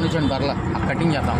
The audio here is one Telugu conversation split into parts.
కానిచ్చండి బర్ల కటింగ్ చేద్దాం.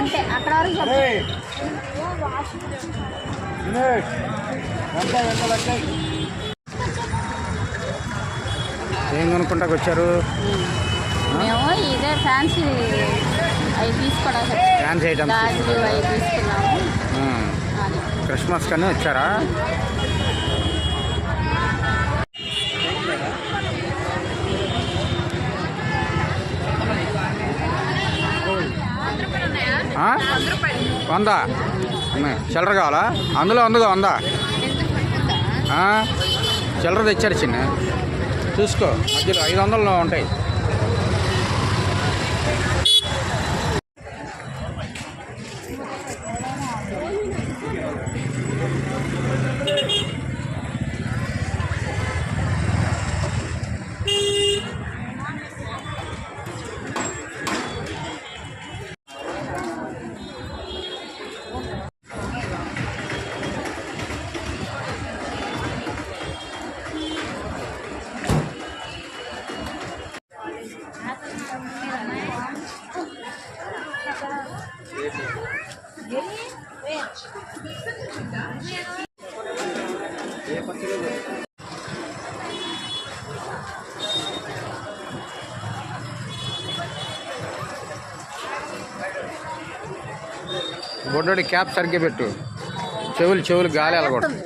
అంటే అక్కడ ఏం కొనుక్కుంటాకు వచ్చారు? మేము ఇదే ఫ్యాన్సీ అవి తీసుకోవడానికి ఫ్యాన్సీ ఐటమ్స్ గాజులు అవి తీసుకున్నాము. క్రిస్మస్ కని వచ్చారా? వందా చిల్లర కావాలా? అందులో ఉందిగా వందా చిల్లర తెచ్చారు చిన్న చూసుకో మధ్యలో 500 ఉంటాయి. బొడ్డోడి క్యాప్ సరిగ్గా పెట్టు. చెవులు గాలి వెళ్ళకూడదు.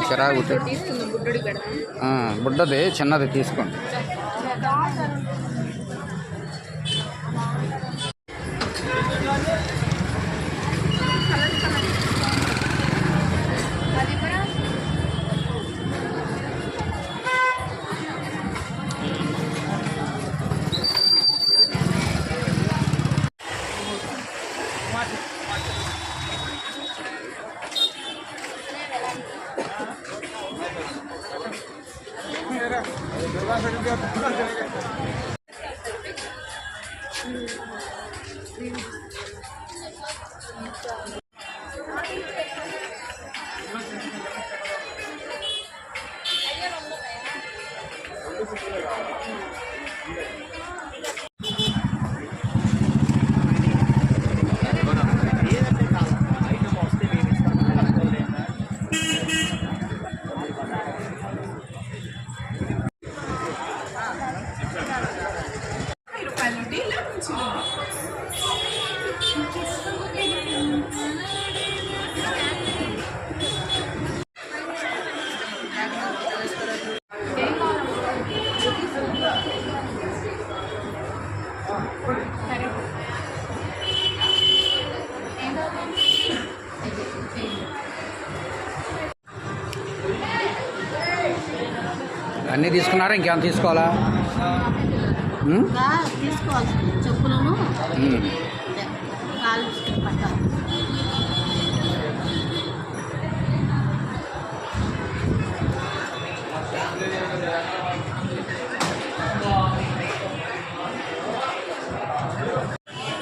చిరాకు బుడ్డది చిన్నది తీసుకోండి. అన్నీ తీసుకున్నారా ఇంకేమైనా తీసుకోవాలా? ఇంకా తీసుకోవాల్సింది చెప్పులను ఉమ్. కాలు పట్టాలి.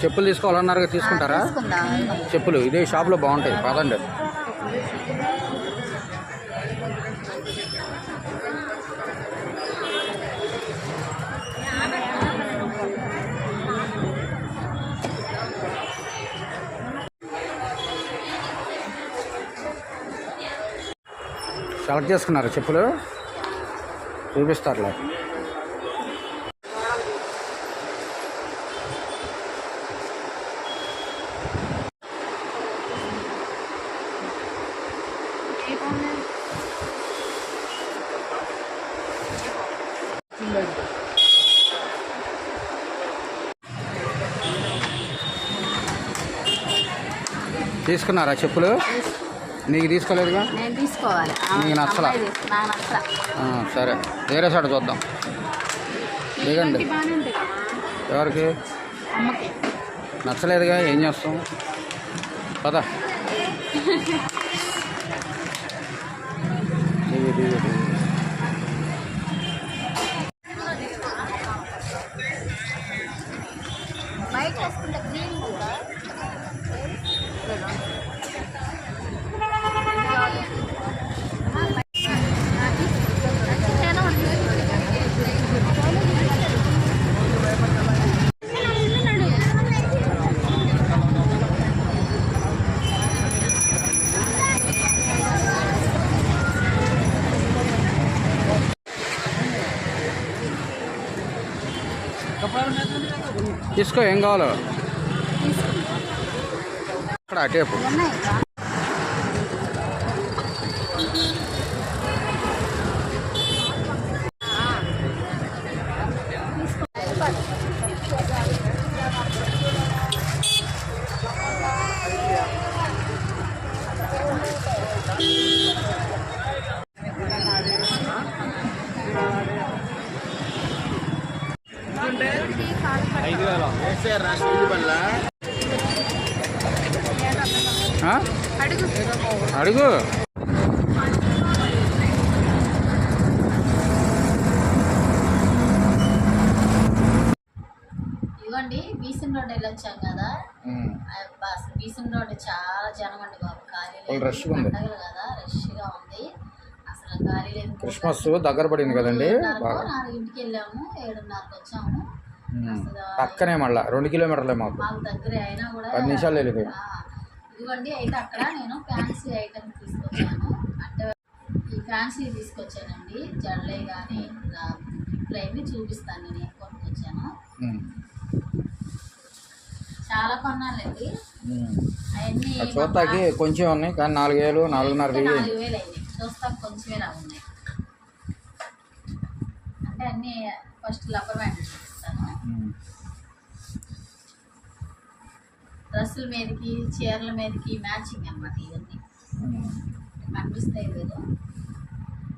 చెప్పులు తీసుకోవాలన్నారు, తీసుకుంటారా? తీసుకుందాం. చెప్పులు ఇదే షాప్లో బాగుంటాయి, పదండి. సెలెక్ట్ చేసుకున్నారు చెప్పులు, చూపిస్తారులే. తీసుకున్నారా చెప్పులు? నీకు తీసుకోలేదుగా? నేను తీసుకోవాలి. నీకు నచ్చలా? నాకు నచ్చలా. సరే, వేరే సైడ్ చూద్దాం. దిగండి. ఎవరికి అమ్మకి నచ్చలేదుగా, ఏం చేస్తాం? పద. దిగు దిగు దిగు. బయట వేసుకుంటే గ్రీన్ కూడా తీసుకో, ఏం కావాలో అక్కడ అటేపు. ఉన్నాయి. అడుగు. ఇవ్వండి, బీసన్ రోడ్ వెళ్ళొచ్చాం కదా. బీసన్ రోడ్ చాలా జనం అండి బాబు. ఖాళీ రష్ ఉంది కదా, రష్గా ఉంది అసలు. ఖాళీ లేదు. క్రిస్మస్ దగ్గర పడింది కదండి. 4ంటికి వెళ్ళాము, 7:30కి వచ్చాము. పక్కనే మళ్ళీ 2 కిలోమీటర్లే మాకు దగ్గరే అయినా కూడా 10 నిమిషాలు వెళ్ళిపోయాం. ఇదిగోండి, అయితే అక్కడ నేను ఫ్యాన్సీ ఐటమ్ తీసుకొచ్చాను. అంటే ఈ ఫ్యాన్సీ తీసుకొచ్చానండి. జడలే కానీ ఇప్పుడైతే చూపిస్తాను. నేను కొనుక్కొచ్చాను, చాలా కొన్నానండి. అవన్నీ చూస్తాకి కొంచెం ఉన్నాయి కానీ 4,000 4,500 అయింది. చూస్తాకి కొంచెమే లా ఉన్నాయి. అంటే అన్నీ ఫస్ట్ రబ్బర్ బ్యాండ్ చూపిస్తాను. డ్రెస్సుల మీదకి, చీరల మీదకి మ్యాచింగ్ అన్నమాట ఇవన్నీ. కనిపిస్తాయి లేదు.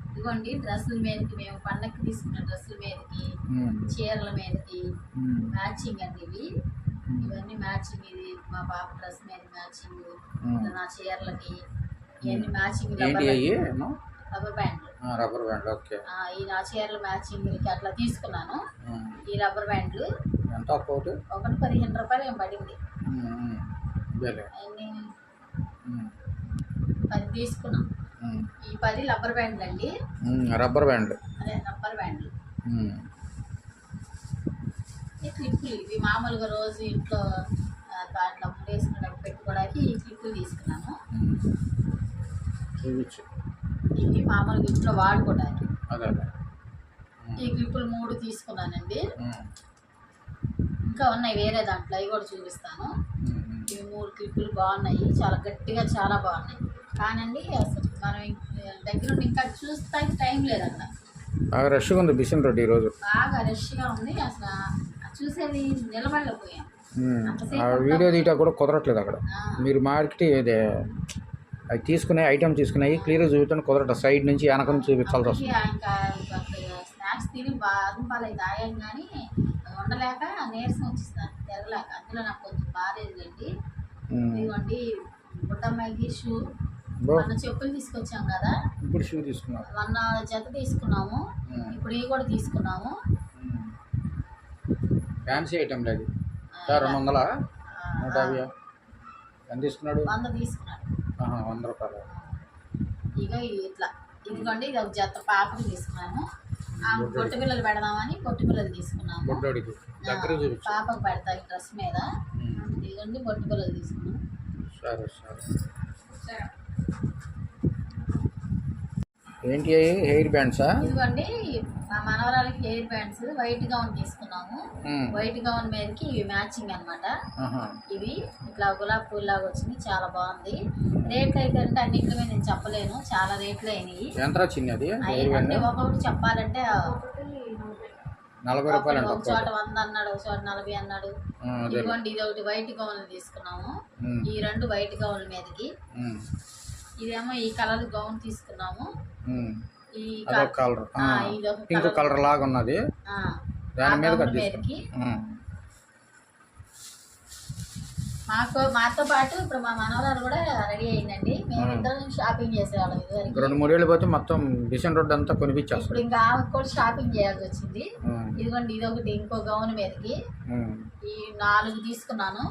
ఇదిగోండి, డ్రెస్సుల మీదకి మేము పండగకి తీసుకున్న డ్రెస్సుల మీదకి, చీరల మీదకి మ్యాచింగ్ అండి ఇవి. ఇవన్నీ మ్యాచింగ్. ఇది మా పాప డ్రెస్ మీద మ్యాచింగ్, నా చీరలకి ఇవన్నీ మ్యాచింగ్. రబ్బర్ బ్యాండ్లు. ఓకే. ఈ నా చీరల మ్యాచింగ్కి అట్లా తీసుకున్నాను. ఈ రబ్బర్ బ్యాండ్లు ఒకటి 15 రూపాయలు ఏం పడింది. అవన్నీ 10 తీసుకున్నాం. ఈ 10 రబ్బర్ బ్యాండ్లు అండి. రబ్బర్ బ్యాండ్లు. అదే రబ్బర్ బ్యాండ్లు. క్లిప్పులు ఇవి మామూలుగా రోజు ఇంట్లో దాంట్లో వేసుకున్నప్పుడు పెట్టుకోవడానికి ఈ క్లిప్పులు తీసుకున్నాను. ఇవి మామూలుగా ఇంట్లో వాడుకోవడానికి. ఈ క్లిప్పులు 3 తీసుకున్నానండి. ఇంకా ఉన్నాయి వేరే దాంట్లో, అవి కూడా చూపిస్తాను. ఇవి 3 క్లిప్పులు బాగున్నాయి, చాలా గట్టిగా, చాలా బాగున్నాయి. కానండి అసలు మనం దగ్గర నుండి ఇంకా చూస్తానికి టైం లేదు. అక్కడ బాగా రష్గా ఉంది బీసన్ రోడ్ ఈరోజు. బాగా రష్గా ఉంది. అసలు చూసేది నిలబడలేకపోయాం. వీడియో తీయటా కూడా కుదరట్లేదు అక్కడ. మీరు మార్కెట్ ఇదే అవి తీసుకునే ఐటమ్ తీసుకున్నాయి క్లియర్గా చూపించడానికి కుదరట. సైడ్ నుంచి వెనక నుంచి చూపించాల్సి వస్తుంది. స్నాక్స్ తిని బాదం పాలు అవి తాగాను కానీ ఉండలేక నీరసం వచ్చేస్తాను తిరగలేక. అందులో నాకు కొంచెం బాగాలేదులేండి. ఇదిగోండి బుట్టమ్మాయికి షూ మొన్న చెప్పులు తీసుకొచ్చాం కదా, ఇప్పుడు షూ తీసుకున్నాం. మొన్న జత తీసుకున్నాము, ఇప్పుడు ఇవి కూడా తీసుకున్నాము. ఫ్యాన్సీ ఐటమ్ లేదు సార్. 200, 150 ఎంత తీసుకున్నాడు? 100 తీసుకున్నాడు. 100 రూపాయలు. ఇక ఇట్లా ఇదిగోండి ఇది ఒక జత పాపకి తీసుకున్నాను. పొట్టి పిల్లలు పెడదామని పొట్టి పిల్లలు తీసుకున్నాము. పాపకు పెడతా ఈ డ్రెస్ మీద. ఇదిగోండి పొట్టి పిల్లలు తీసుకున్నాము. సరే సరే. ఏంటి హెయిర్ బ్యాండ్సా? ఇదిగోండి మా మనవరాలకి హెయిర్ బ్యాండ్స్ వైట్ గౌన్ తీసుకున్నాము. వైట్ గౌన్ మీదకి ఇవి మ్యాచింగ్ అన్నమాట. ఇవి ఇట్లా గులాబీ పూల్ లాగా వచ్చింది, చాలా బాగుంది. రేట్లు అయితే అంటే అన్నింటి మీద నేను చెప్పలేను, చాలా రేట్లు అయినాయి. ఎంత వచ్చింది? అంటే ఒక్కొక్కటి చెప్పాలంటే 40 రూపాయలు. ఒక చోట 100 అన్నాడు, ఒక చోట 40 అన్నాడు. ఇదిగోండి ఇది ఒకటి వైట్ గౌన్ తీసుకున్నాము. ఈ 2 వైట్ గౌన్ మీదకి, ఇదేమో ఈ కలర్ గౌన్ తీసుకున్నాము. ఈ కలర్ పింక్ కలర్ లాగా ఉన్నది, దాని మీదకి మాతో పాటు ఇప్పుడు మా మనవరాలు కూడా రెడీ అయిందండి. మేము ఇద్దరం షాపింగ్ చేసేవాళ్ళం ఇదివరకు. 2-3 ఏళ్ళు పోతే మొత్తం డిసెంట్ రోడ్ అంతా కొనిపించేస్తాం. ఇప్పుడు ఇంకా ఆమెకు కూడా షాపింగ్ చేయాల్సి వచ్చింది. ఇదిగోండి ఇది ఒకటి ఇంకో గౌన్ మీదకి ఈ 4 తీసుకున్నాను.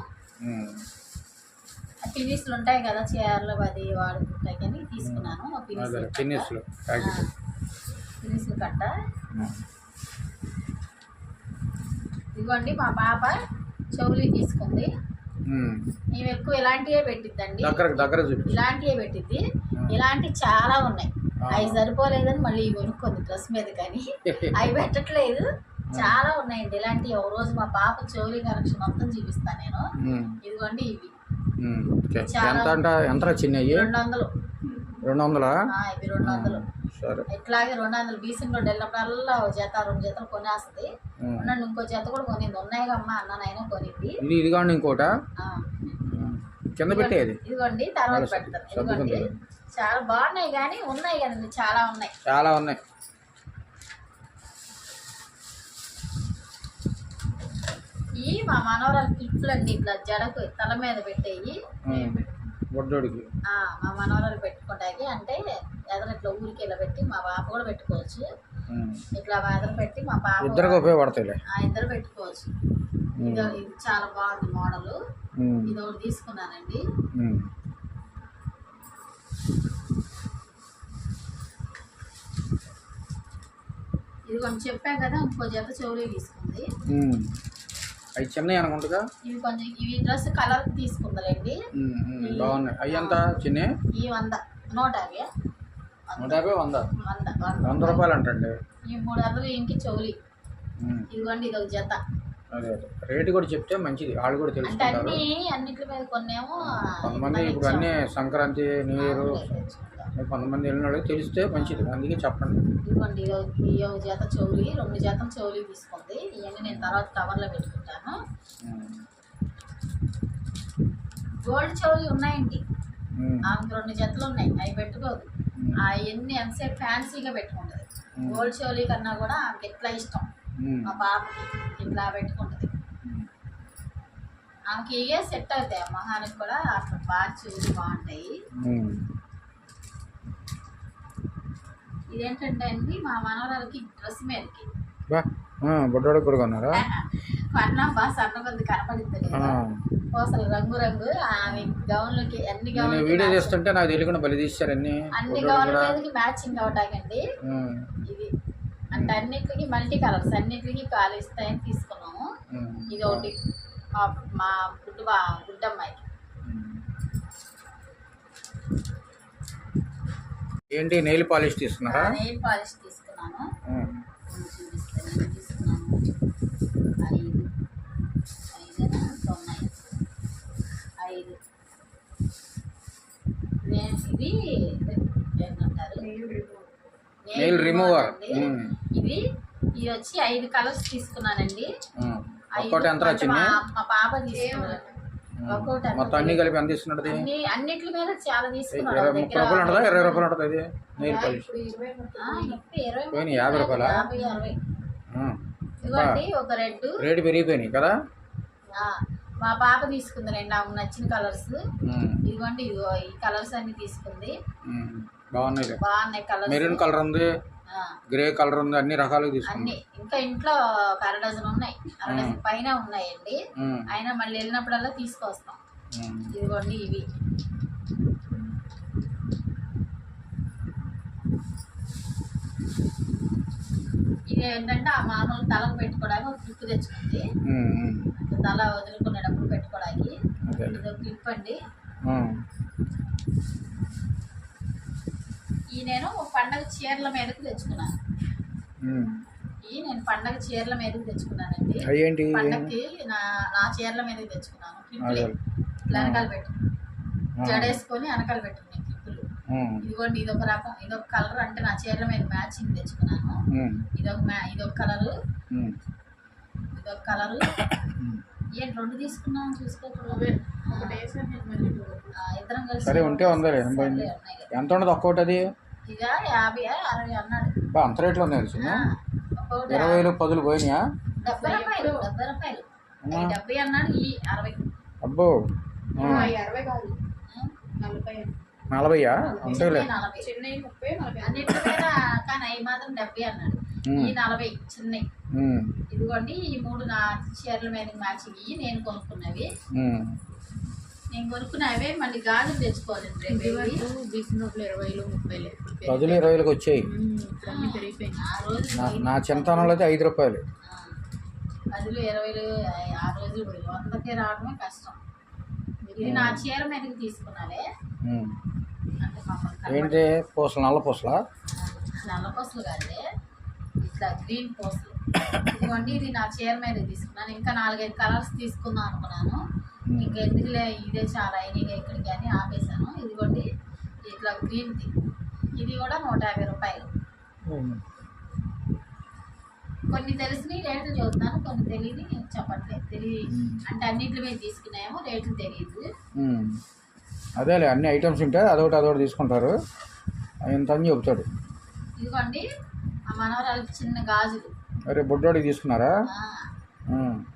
పిన్నిస్లు ఉంటాయి కదా చీరలు అది వాడుకుంటాయి కానీ తీసుకున్నాను. పిన్నిస్లు కట్ట. ఇదిగోండి మా పాప చెవులు తీసుకుంది. మేము ఎక్కువ ఇలాంటివే పెట్టిద్దండి, ఇలాంటివే పెట్టిద్ది. ఇలాంటివి చాలా ఉన్నాయి, అవి సరిపోలేదని మళ్ళీ కొనుక్కుంది డ్రెస్ మీద, కానీ అవి పెట్టట్లేదు. చాలా ఉన్నాయండి ఇలాంటివి. ఒక రోజు మా పాప చెవులు కలెక్షన్ మొత్తం చూపిస్తాను నేను. ఇదిగోండి ఇవి ఎంత చిన్నవి? 200. 200? ఇవి 200. ఇట్లాగే 200 బీసెంట్ రోడ్ వెళ్ళినప్పుడల్లా జత 2 జతలు కొనేస్తుంది. ఇంకో జత కూడా కొనింది. ఉన్నాయిగమ్మా అన్ననైనా కొనింది. ఇదిగోండి ఇంకోట కింద పెట్టేది. ఇదిగోండి తర్వాత పెడతారు. ఇదిగోండి చాలా బాగున్నాయి కానీ ఉన్నాయి కదండి, చాలా ఉన్నాయి. ఈ మా మనవరాలు క్లిప్లు అండి, ఇట్లా జడకు తల మీద పెట్టేవి. మా మనవరాలు పెట్టుకుంటాయి అంటే ఎదరు ఇట్లా ఊరికి ఇలా పెట్టి మా పాప కూడా పెట్టుకోవచ్చు. ఇట్లా ఎదరు పెట్టి మా పాప ఇద్దరు ఉపయోగపడతాయి, ఇద్దరు పెట్టుకోవచ్చు. ఇది చాలా బాగుంది మోడల్. ఇది ఒకటి తీసుకున్నానండి. ఇది కొంచెం చెప్పాం కదా, ఇంకో జత చెవులు తీసుకుంది. అవి చిన్నవి అనుకుంటా. ఇవి కొంచెం ఇవి డ్రెస్ కలర్ తీసుకుందండి, బాగున్నాయి. అవి ఎంత చిన్న? ఈ 100, 150. 100 రూపాయలు అంటండి. ఈ 300 ఇంకి చెవులు. ఇదిగోండి ఇది ఒక జత. అదే రేటు కూడా చెప్తే మంచిది, వాళ్ళు కూడా తెలుసుకుంటారు. అన్నిటి మీద కొన్నేమో కొంతమంది ఇప్పుడు అన్నీ సంక్రాంతి, న్యూ ఇయర్ కొంతమంది వెళ్ళిన వాళ్ళకి తెలిస్తే మంచిది, అందుకే చెప్పండి. ఇదిగోండి ఈ ఒక జత చెవులు, 2 జతలు చెవులు తీసుకుంది. ఇవన్నీ నేను తర్వాత కవర్లో పెట్టుకుంటాను. గోల్డ్ చెవులు ఉన్నాయండి, ఆమెకు 2 జతలు ఉన్నాయి. అవి పెట్టుకోదు, అవన్నీ ఎంతసేపు ఫ్యాన్సీగా పెట్టుకుంటుంది. గోల్డ్ చెవులు కన్నా కూడా ఆమెకి ఎట్లా ఇష్టం, మా పాపకి ఇట్లా పెట్టుకుంటుంది. ఆమెకి ఇవే సెట్ అవుతాయి, మొహానికి కూడా అట్లా బాగా చెవులు బాగుంటాయి. ఇదేంటంటే అండి మా మనవరాలకి డ్రెస్ మీదకి బొడ్డోడు కూడా కొన్నారా? కొన్నాం, బాగా సన్నకొద్ది కనపడుతుంది కదా అసలు రంగు ఆమె గౌన్లకి. అన్ని గౌన్లు వీడియో చేస్తుంటే నాకు తెలియకుండా బలి తీశారు. అన్ని గౌన్ల మీదకి మ్యాచింగ్ అవటాకండి ఇది. అంటే అన్నిటికి మల్టీ కలర్స్, అన్నిటికి కాలు ఇస్తాయని తీసుకున్నాము. ఇది ఒకటి మా గుడ్డమ్మాయికి. ఏంటి నెయిల్ పాలిష్ తీసుకున్నారా? నెయిల్ పాలిష్ తీసుకున్నాను. చూపిస్తాను. తీసుకున్నాను 5 ఇది ఏంటంటారు, నెయిల్ రిమూవర్. ఇవి వచ్చి 5 కలర్స్ తీసుకున్నానండి. ఒక్కటి ఎంత వచ్చింది? మా పాప తీసుకున్నాను. ఒక్కొక్కటి మొత్తం అన్నీ కలిపి ఎంత ఇస్తున్నాడు అది? అన్నిటి మీద చాలా తీసుకున్నాడు 30 రూపాయలు ఉంటుందా 20 రూపాయలు ఉంటుంది అది నెయిల్ పాలిష్? 20 పోయినాయి 50 రూపాయలా? 50 60 ఇదిగోండి ఒక రెడ్ రేటు పెరిగిపోయినాయి కదా. మా పాప తీసుకుంది రెండు ఆమెకు నచ్చిన కలర్స్. ఇదిగోండి ఇదిగో ఈ కలర్స్ అన్ని తీసుకుంది. బాగున్నాయి కలర్స్. మెరూన్ కలర్ ఉంది, గ్రే కలర్ ఉంది, అన్ని రకాలుగా తీసుకుంది. అన్ని ఇంకా ఇంట్లో ఒక 1/2 డజన్ ఉన్నాయి, 1/2 డజన్ పైన ఉన్నాయండి. అయినా మళ్ళీ వెళ్ళినప్పుడల్లా తీసుకొస్తాం. ఇదిగోండి ఇవి ఇది ఏంటంటే ఆ మామూలు తలకు పెట్టుకోవడానికి ఒక క్లిప్ తెచ్చుకుంది. తల వదులుకునేటప్పుడు పెట్టుకోవడానికి ఇది ఒక క్లిప్ అండి. ఈ నేను పండగ చీరల మీదకి తెచ్చుకున్నాను. నేను పండగ చీరల మీదకి తెచ్చుకున్నానండి. పండగకి నా చీరల మీదకి తెచ్చుకున్నాను. క్లిప్లు వెనకాల పెట్టు జడేసుకొని వెనకాల పెట్టుకున్నాను క్లిప్పులు. ఇదిగోండి ఇదొక రకం, ఇదొక కలర్, అంటే నా చీరల మీద మ్యాచింగ్ తెచ్చుకున్నాను. ఇదొక కలరు, ఇదొక కలరు. ఏంటి రెండు తీసుకున్నాం చూసుకోకూడదు. ఇద్దరం కలిసి ఉంటే ఉందా? ఎంత ఉండదు ఒక్కొక్కటి? అది ఇక 50 60 అన్నాడు. అంత రేట్లో ఉంది. 20 10 పోయినాయా? 70 రూపాయలు 70 అన్నాడు. ఈ 60. అబ్బో 60 కాదు 40. అంతేలే. అన్నిటి మీద కానీ అవి మాత్రం 70 అన్నాడు. ఈ 40 చిన్నవి. ఇదిగోండి ఈ 3 నా చీరల మీద మ్యాచింగ్. ఇవి నేను కొనుక్కున్నవి. నేను కొనుక్కున్నవే మళ్ళీ గాజులు తెచ్చుకోవాలండి. 10 20లకు వచ్చాయి. నా చింతనంలో అయితే 5 రూపాయలు. 10 20 ఆ రోజులు 100కే రావడమే కష్టం. ఇది నా చీర మీదకి తీసుకున్నావే. ఏంటి పూసలు? నల్ల పూసలా? నల్ల పూసలు కాదే, ఇట్లా గ్రీన్ పూసలు. ఇదిగోండి ఇది నా చీర మీద తీసుకున్నాను. ఇంకా 4-5 కలర్స్ తీసుకుందాం అనుకున్నాను. ఇంకా ఎందుకులే ఇదే చాలా అయినాయిగా ఇక్కడికి అని ఆపేసాను. ఇదిగోండి ఇట్లా గ్రీన్ది, ఇది కూడా 150 రూపాయలు. కొన్ని తెలిసినవి రేట్లు చదువుతున్నాను, కొన్ని తెలియని చెప్పట్లేదు. అంటే అన్నింటి మీద తీసుకున్నాయేమో రేట్లు తెలియదు. అదేలే, అన్ని ఐటమ్స్ ఉంటాయి, అదొకటి తీసుకుంటారు. ఇంత అని చెబుతాడు. ఇదిగోండి ఆ మనవరాలకి చిన్న గాజులు. అరే బుడ్డోడికి తీసుకున్నారా?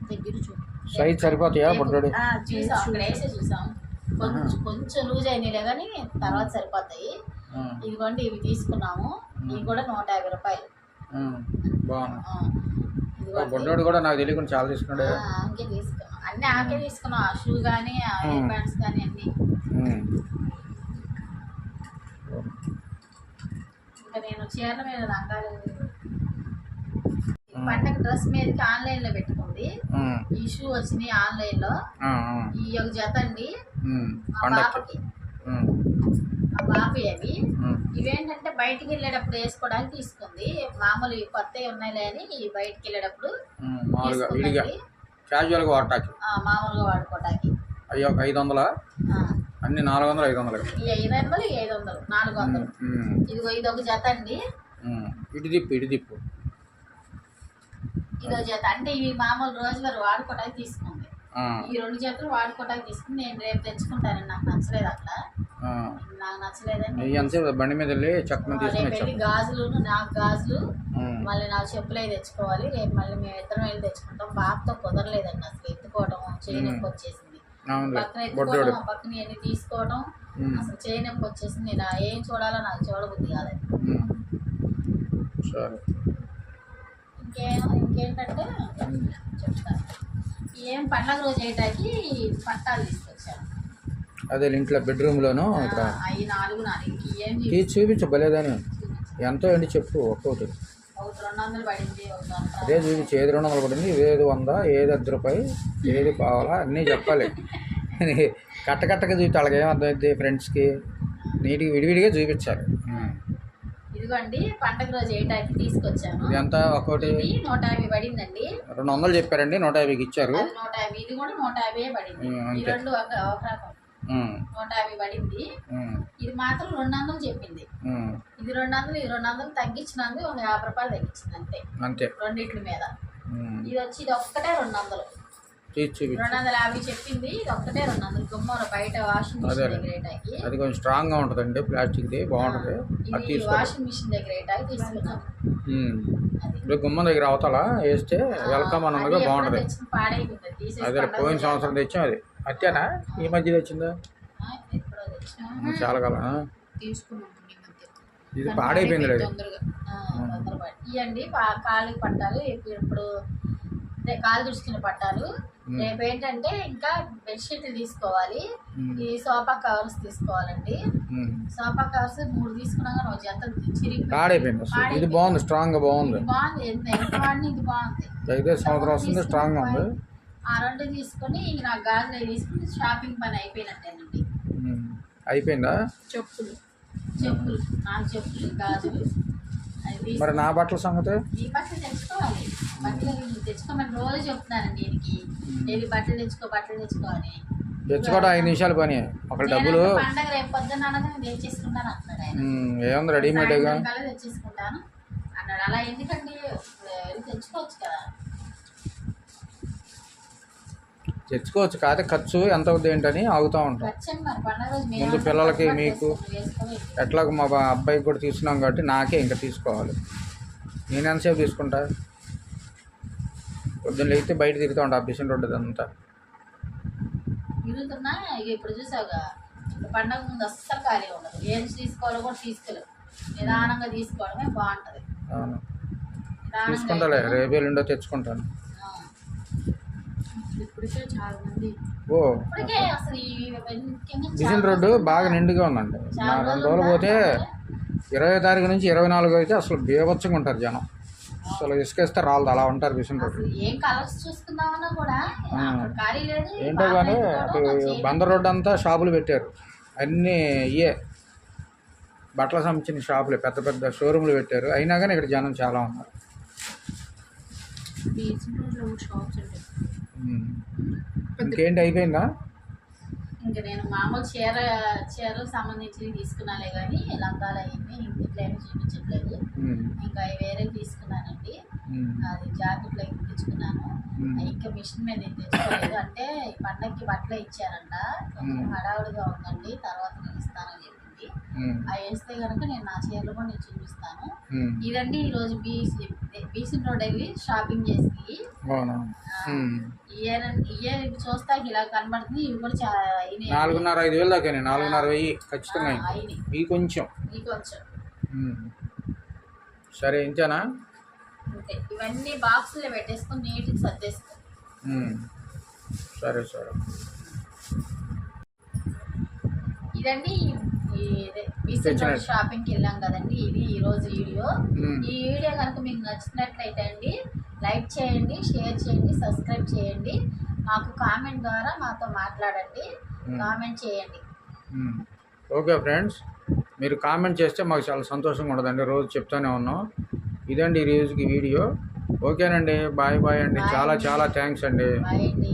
దగ్గర చూడు, సైజ్ సరిపోతాయా బుడ్డోడి? చూసాం, అక్కడ వేసే చూసాం. కొంచెం లూజ్ అయినాయిలే కానీ తర్వాత సరిపోతాయి. ఇదిగోండి ఇవి తీసుకున్నాము. ఇవి కూడా 150 రూపాయలు. బాగుంది. బుడ్డోడు కూడా నాకు తెలియకుండా చాలా తీసుకున్నాడు. ఆకే తీసుకున్నాం, అన్నీ ఆకే తీసుకున్నాం. ఆ షూ కానీ ఇయర్ బ్యాండ్స్ కానీ అన్నీ. ఇంకా నేను చీరల మీద రంగాలు పండగ డ్రెస్ మీదకి ఆన్లైన్లో పెట్టుకుంది. ఈ షూ వచ్చినాయి ఆన్లైన్లో. ఈ ఒక జత అండి మా పాపకి. మా పాపి అవి. ఇవేంటంటే బయటికి వెళ్ళేటప్పుడు వేసుకోవడానికి తీసుకుంది. మామూలు కొత్తవి ఉన్నాయిలే అని బయటికి వెళ్ళేటప్పుడు క్యాజువల్గా వాడటానికి, మామూలుగా వాడుకోవటానికి. అయ్యో 500 అన్ని 400 500. 500 500 400. ఇదిగో ఇదొక జత అండి. ఇటు తిప్పు. ఇదో జత అంటే ఇవి మామూలు రోజువారు వాడుకోవడానికి తీసుకుంది. ఈ 2 జతలు వాడుకోవడానికి తీసుకుంది. నేను రేపు తెచ్చుకుంటానండి, నాకు నచ్చలేదు అట్లా. నాకు నచ్చలేదని బండి మీద వెళ్ళి వెళ్ళి గాజులు, నాకు గాజులు, మళ్ళీ నాకు చెప్పులు అవి తెచ్చుకోవాలి. రేపు మళ్ళీ మేము ఇద్దరం వెళ్ళి తెచ్చుకుంటాం. బాబుతో కుదరలేదండి అసలు. ఎత్తుకోవడం చేయి నొప్పి వచ్చేసింది. పక్కన ఎత్తుకోవడం, ఆ పక్కన అన్ని తీసుకోవడం, అసలు చేయి నొప్పి వచ్చేసింది. నేను ఏం చూడాలో నాకు చూడబుద్ధి కాదండి. ఇంకేంటంటే చెప్తాను. ఏం పండగ రోజు అయ్యేటాకి పట్టాలు తీసుకొచ్చాను. అదే ఇంట్లో బెడ్రూమ్లోను అవి 4 చూపించబలేదని. ఎంతో అండి చెప్పు. ఒక్కొక్కటి 200 పడింది. అదే చూపించి ఏది 200 పడింది, ఏది 100, ఏది 10 రూపాయి, ఏది కావాలా అన్నీ చెప్పాలి. కట్టగా చూపితే వాళ్ళకి ఏమర్థమైంది? ఫ్రెండ్స్కి నీట్గా విడివిడిగా చూపించాలి. ఇదిగోండి పండగ రోజు ఏటాకి తీసుకొచ్చాను. ఎంత ఒక్కోటి 150 పడిందండి. 200 చెప్పారండి, 150కి ఇచ్చారు. 150, ఇది కూడా 150 పడింది. ఈ రెండు ఒక రకం 150 పడింది. ఇది మాత్రం 200 చెప్పింది. ఇది 200, ఇది 200 తగ్గించినందుకు ఒక 50 రూపాయలు తగ్గించింది అంతే. రెండిట్ల మీద. ఇది వచ్చి ఇది ఒక్కటే 200. తీసి చూపించు. 250 చెప్పింది, ఇది ఒక్కటే 200 గుమ్మలు బయట వాషింగ్ అదే. మిషన్ దగ్గర ఏటాకి. అది కొంచెం స్ట్రాంగ్గా ఉంటుందండి, ప్లాస్టిక్ది బాగుంటుంది. అది ఇది తీసుకో. వాషింగ్ మిషన్ దగ్గర ఏటాకి తీసుకున్నాను. అది ఇప్పుడు గుమ్మం దగ్గర అవతల వేస్తే వెల్కమ్ అని ఉన్నగా బాగుంటుంది. పాడైపోతుంది, తీసేసి అదే పోయిన సంవత్సరం తెచ్చాం అది. అత్తేనా ఈ మధ్య తెచ్చిందా? ఎప్పుడో తెచ్చినా చాలా కాలం. తీసుకున్నాం ఈ మధ్య. ఇది పాడైపోయింది లేదు. తొందరగా తొందరపాటు ఇవ్వండి. కాళ్ళకి పట్టాలు ఇప్పుడు కాలు దుడుచుకునే పట్టాలు. రేపు ఏంటంటే ఇంకా బెడ్షీట్లు తీసుకోవాలి, ఈ సోఫా కవర్స్ తీసుకోవాలండి. సోఫా కవర్స్ 3 తీసుకున్నాక ఒక జత చిరిగి పాడైపోయింది అసలు. ఇది బాగుంది, స్ట్రాంగ్గా బాగుంది. బాగుంది, ఎంత వాడిని ఇది బాగుంది. అయితే సంవత్సరం వస్తుంది, స్ట్రాంగ్గా ఉంది. ఆ 2 తీసుకొని నాకు గాజులు తీసుకుని షాపింగ్ పని అయిపోయినట్టేనండి. అయిపోయిందా? చెప్పులు 4 చెప్పులు, గాజులు అది మరి నా బట్టల సంగతి? ఈ బట్టలు తెచ్చుకోవాలి. బట్టలు తెచ్చుకోమని రోజు చెప్తున్నానండి దీనికి, డైలీ బట్టలు తెచ్చుకో అని. తెచ్చుకోవడం 5 నిమిషాల పని. ఒక డబ్బులు పండగ రేపు పొద్దున్న అనగా నేను తెచ్చేసుకుంటాను అంటున్నాడు ఆయన. ఏముంది రెడీమేడ్గా కల్లా తెచ్చేసుకుంటాను అన్నాడు. అలా ఎందుకండి, తెచ్చుకోవచ్చు కదా. తెచ్చుకోవచ్చు, కాదే ఖర్చు ఎంత అవుద్ది ఏంటని ఆగుతూ ఉంటాం. ఖర్చండి మరి, పండగ రోజు ముందు పిల్లలకి మీకు ఎట్లాగో మా అబ్బాయికి కూడా తీసుకున్నాం కాబట్టి నాకే ఇంకా తీసుకోవాలి. నేను ఎంతసేపు తీసుకుంటా? పొద్దున్న లేకపోతే బయట తిరుగుతూ ఉంటా, బిషన్ రోడ్డు అంతా తిరుగుతున్నా. ఇక ఇప్పుడు చూసావుగా, పండగ ముందు అస్సలు ఖాళీ ఉండదు. ఏం తీసుకోవాలో కూడా తీసుకోలేవు, నిదానంగా తీసుకోవడమే బాగుంటుంది. అవును, తీసుకుంటాలే, రేపు ఎల్లుండో తెచ్చుకుంటాను. ఇప్పటికే చాలా మంది ఓ ఇప్పటికే అసలు బిషన్ రోడ్డు బాగా నిండుగా ఉందండి. నా 2 రోజులు పోతే 20 తారీఖు నుంచి 24 అయితే అసలు బీభత్సంగా ఉంటారు జనం. అసలు ఇసుకేస్తే రాలదు, అలా ఉంటారు బిషన్ రోడ్డు. ఏం కలర్స్ చూసుకుందామన్నా కూడా ఖాళీ లేదు. ఏంటో కానీ అటు బందర్ రోడ్డు అంతా షాపులు పెట్టారు. అన్నీ ఇయే బట్టల సంబంధించిన షాపులే, పెద్ద పెద్ద షోరూమ్లు పెట్టారు. అయినా కానీ ఇక్కడ జనం చాలా ఉన్నారు. ఇంకేంటి, అయిపోయిందా? ఇంకా నేను మామూలు చీరలకు సంబంధించినవి తీసుకున్నాలే కానీ లంగాలు అయ్యింది ఇంట్లో ఏమి చూపించట్లేదు. ఇంకా అవి వేరే తీసుకున్నానండి. అది జాకెట్లు అవి కుట్టించుకున్నాను. ఇంకా మిషన్ మీద ఏం తెచ్చుకోలేదు. అంటే పండగకి బట్టలు ఇచ్చారంట, కొంచెం హడావుడిగా ఉందండి, తర్వాత నేను ఇస్తానని చెప్పింది. అవి వేస్తే కనుక నేను నా చీరలు కూడా నేను చూపిస్తాను. ఇదండి ఈరోజు బీసీ రోడ్ వెళ్ళి షాపింగ్ చేసి ఇయే చూస్తా ఇలా కనబడుతుంది. ఇవి కూడా 4,500 దాకా 4,500 ఖచ్చితంగా. ఈ కొంచెం సరే, ఇంతేనా? అంతే. ఇవన్నీ బాక్సులో పెట్టేసుకొని నీట్గా సర్దేసుకో. సరే సరే. ఇదండి షాపింగ్కి వెళ్ళాం కదండి, ఇది ఈరోజు వీడియో. ఈ వీడియో కనుక మీకు నచ్చినట్లయితే అండి లైక్ చేయండి, షేర్ చేయండి, సబ్స్క్రైబ్ చేయండి. మాకు కామెంట్ ద్వారా మాతో మాట్లాడండి, కామెంట్ చేయండి. ఓకే ఫ్రెండ్స్, మీరు కామెంట్ చేస్తే మాకు చాలా సంతోషంగా ఉండదండి, రోజు చెప్తూనే ఉన్నాం. ఇదండి ఈ రోజుకి వీడియో. ఓకేనండి, బాయ్ బాయ్ అండి. చాలా చాలా థ్యాంక్స్ అండి. బాయ్ అండి.